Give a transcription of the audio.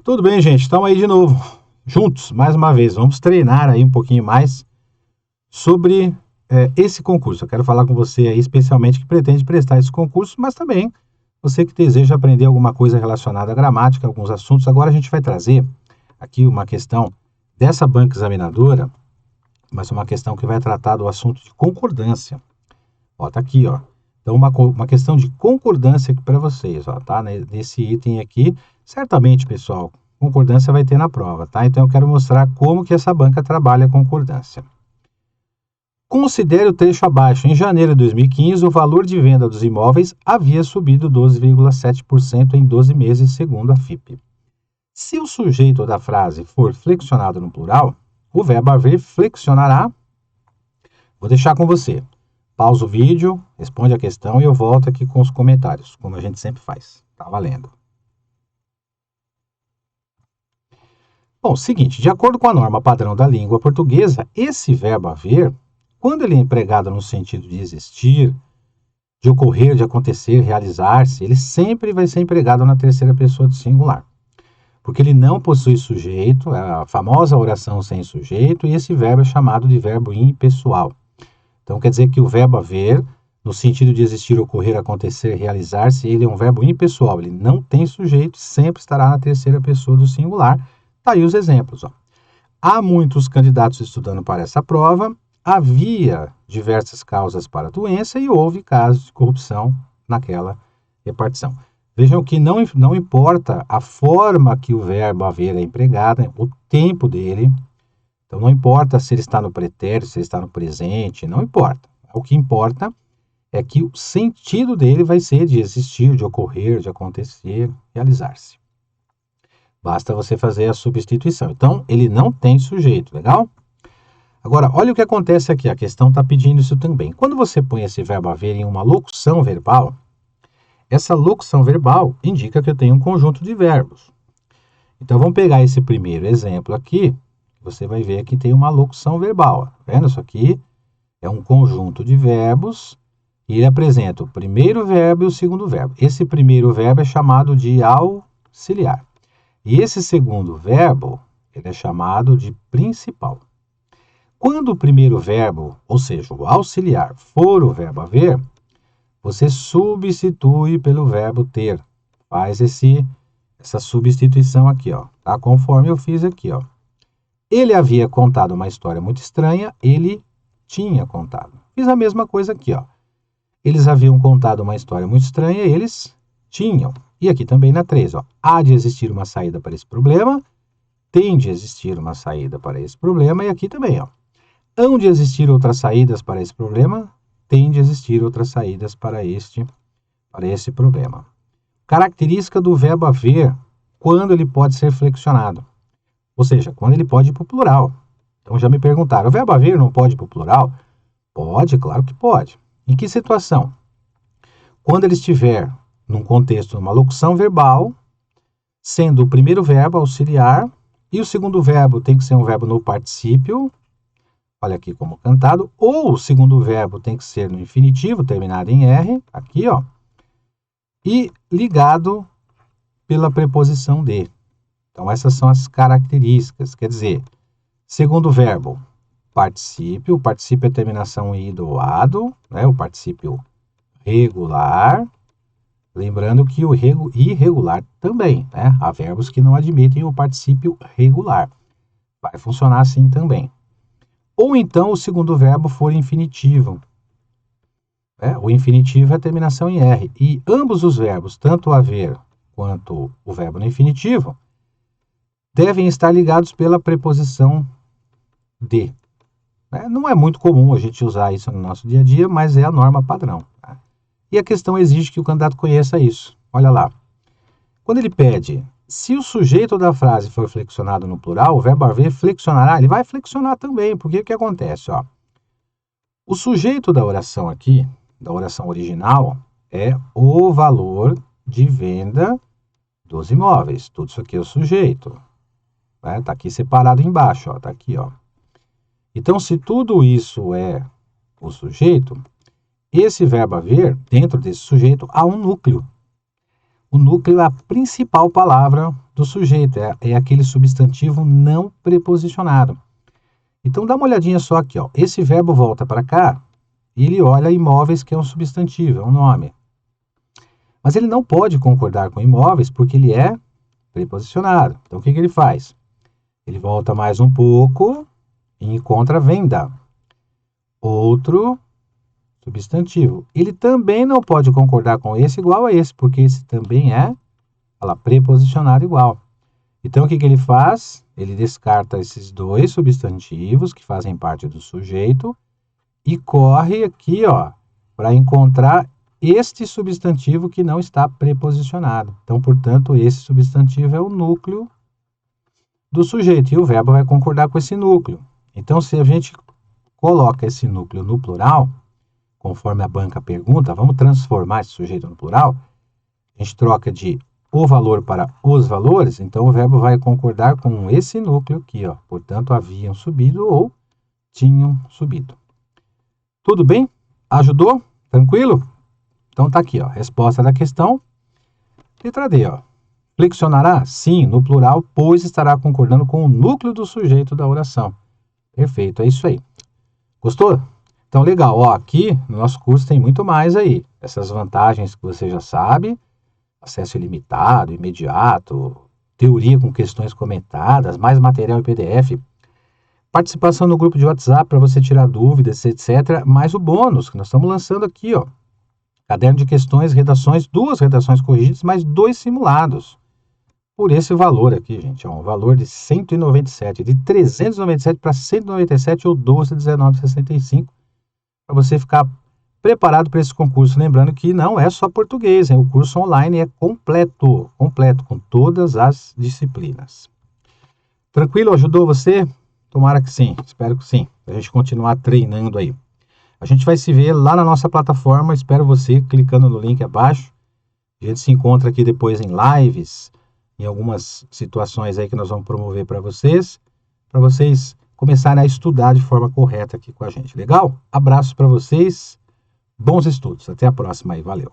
Tudo bem, gente? Estamos aí de novo, juntos, mais uma vez. Vamos treinar aí um pouquinho mais sobre esse concurso. Eu quero falar com você aí, especialmente que pretende prestar esse concurso, mas também você que deseja aprender alguma coisa relacionada à gramática, alguns assuntos. Agora a gente vai trazer aqui uma questão dessa banca examinadora, mas uma questão que vai tratar do assunto de concordância. Ó, tá aqui, ó. Então, uma questão de concordância aqui para vocês, ó, tá? Nesse item aqui, certamente, pessoal, concordância vai ter na prova, tá? Então, eu quero mostrar como que essa banca trabalha a concordância. Considere o trecho abaixo. Em janeiro de 2015, o valor de venda dos imóveis havia subido 12,7% em 12 meses, segundo a FIPE. Se o sujeito da frase for flexionado no plural, o verbo haver flexionará. Vou deixar com você. Pausa o vídeo, responde a questão e eu volto aqui com os comentários, como a gente sempre faz. Tá valendo. Bom, seguinte, de acordo com a norma padrão da língua portuguesa, esse verbo haver, quando ele é empregado no sentido de existir, de ocorrer, de acontecer, realizar-se, ele sempre vai ser empregado na terceira pessoa do singular. Porque ele não possui sujeito, é a famosa oração sem sujeito, e esse verbo é chamado de verbo impessoal. Então, quer dizer que o verbo haver, no sentido de existir, ocorrer, acontecer, realizar-se, ele é um verbo impessoal, ele não tem sujeito, sempre estará na terceira pessoa do singular. Tá aí os exemplos, ó. Há muitos candidatos estudando para essa prova, havia diversas causas para a doença e houve casos de corrupção naquela repartição. Vejam que não importa a forma que o verbo haver é empregado, o tempo dele. Então, não importa se ele está no pretérito, se ele está no presente, não importa. O que importa é que o sentido dele vai ser de existir, de ocorrer, de acontecer, realizar-se. Basta você fazer a substituição. Então, ele não tem sujeito, legal? Agora, olha o que acontece aqui, a questão está pedindo isso também. Quando você põe esse verbo haver em uma locução verbal, essa locução verbal indica que eu tenho um conjunto de verbos. Então, vamos pegar esse primeiro exemplo aqui. Você vai ver que tem uma locução verbal. Tá vendo? Isso aqui é um conjunto de verbos e ele apresenta o primeiro verbo e o segundo verbo. Esse primeiro verbo é chamado de auxiliar. E esse segundo verbo, ele é chamado de principal. Quando o primeiro verbo, ou seja, o auxiliar, for o verbo haver, você substitui pelo verbo ter. Faz essa substituição aqui, ó, tá? Conforme eu fiz aqui, ó. Ele havia contado uma história muito estranha, ele tinha contado. Fiz a mesma coisa aqui, ó. Eles haviam contado uma história muito estranha, eles tinham. E aqui também na 3, ó. Há de existir uma saída para esse problema, tem de existir uma saída para esse problema, e aqui também, ó. Hão de existir outras saídas para esse problema, tem de existir outras saídas para esse problema. Característica do verbo haver, quando ele pode ser flexionado. Ou seja, quando ele pode ir para o plural. Então já me perguntaram, o verbo haver não pode ir para o plural? Pode, claro que pode. Em que situação? Quando ele estiver num contexto, numa locução verbal, sendo o primeiro verbo auxiliar, e o segundo verbo tem que ser um verbo no particípio, olha aqui como cantado, ou o segundo verbo tem que ser no infinitivo, terminado em R, aqui, ó, e ligado pela preposição de. Então, essas são as características. Quer dizer, segundo verbo, particípio. O particípio é terminação i do ado, né? O particípio regular. Lembrando que o irregular também, né? Há verbos que não admitem o particípio regular. Vai funcionar assim também. Ou então, o segundo verbo for infinitivo. O infinitivo é a terminação em R. E ambos os verbos, tanto o haver quanto o verbo no infinitivo, devem estar ligados pela preposição de. Não é muito comum a gente usar isso no nosso dia a dia, mas é a norma padrão. Tá? E a questão exige que o candidato conheça isso. Olha lá. Quando ele pede, se o sujeito da frase for flexionado no plural, o verbo haver flexionará, ele vai flexionar também, porque o que acontece? Ó? O sujeito da oração aqui, da oração original, é o valor de venda dos imóveis. Tudo isso aqui é o sujeito. Tá aqui separado embaixo, ó, tá aqui, ó. Então, se tudo isso é o sujeito, esse verbo haver, dentro desse sujeito, há um núcleo. O núcleo é a principal palavra do sujeito, é aquele substantivo não preposicionado. Então dá uma olhadinha só aqui, ó. Esse verbo volta para cá e ele olha imóveis, que é um substantivo, é um nome. Mas ele não pode concordar com imóveis porque ele é preposicionado. Então o que ele faz? Ele volta mais um pouco e encontra venda. Outro substantivo. Ele também não pode concordar com esse igual a esse, porque esse também é preposicionado igual. Então o que ele faz? Ele descarta esses dois substantivos que fazem parte do sujeito e corre aqui, ó, para encontrar este substantivo que não está preposicionado. Então, portanto, esse substantivo é o núcleo do sujeito e o verbo vai concordar com esse núcleo. Então, se a gente coloca esse núcleo no plural, conforme a banca pergunta, vamos transformar esse sujeito no plural, a gente troca de o valor para os valores, então o verbo vai concordar com esse núcleo aqui, ó. Portanto, haviam subido ou tinham subido. Tudo bem? Ajudou? Tranquilo? Então tá aqui, ó, resposta da questão. Letra D, ó. Flexionará? Sim, no plural, pois estará concordando com o núcleo do sujeito da oração. Perfeito, é isso aí. Gostou? Então, legal, ó, aqui no nosso curso tem muito mais aí. Essas vantagens que você já sabe, acesso ilimitado, imediato, teoria com questões comentadas, mais material em PDF, participação no grupo de WhatsApp para você tirar dúvidas, etc. Mais o bônus que nós estamos lançando aqui, ó. Caderno de questões, redações, 2 redações corrigidas, mais 2 simulados. Por esse valor aqui, gente, é um valor de 197, de 397 para 197 ou 12,19,65, para você ficar preparado para esse concurso. Lembrando que não é só português, hein? O curso online é completo, com todas as disciplinas. Tranquilo? Ajudou você? Tomara que sim, espero que sim. A gente continuar treinando aí. A gente vai se ver lá na nossa plataforma, espero você clicando no link abaixo. A gente se encontra aqui depois em lives, em algumas situações aí que nós vamos promover para vocês começarem a estudar de forma correta aqui com a gente. Legal? Abraço para vocês, bons estudos. Até a próxima aí, valeu.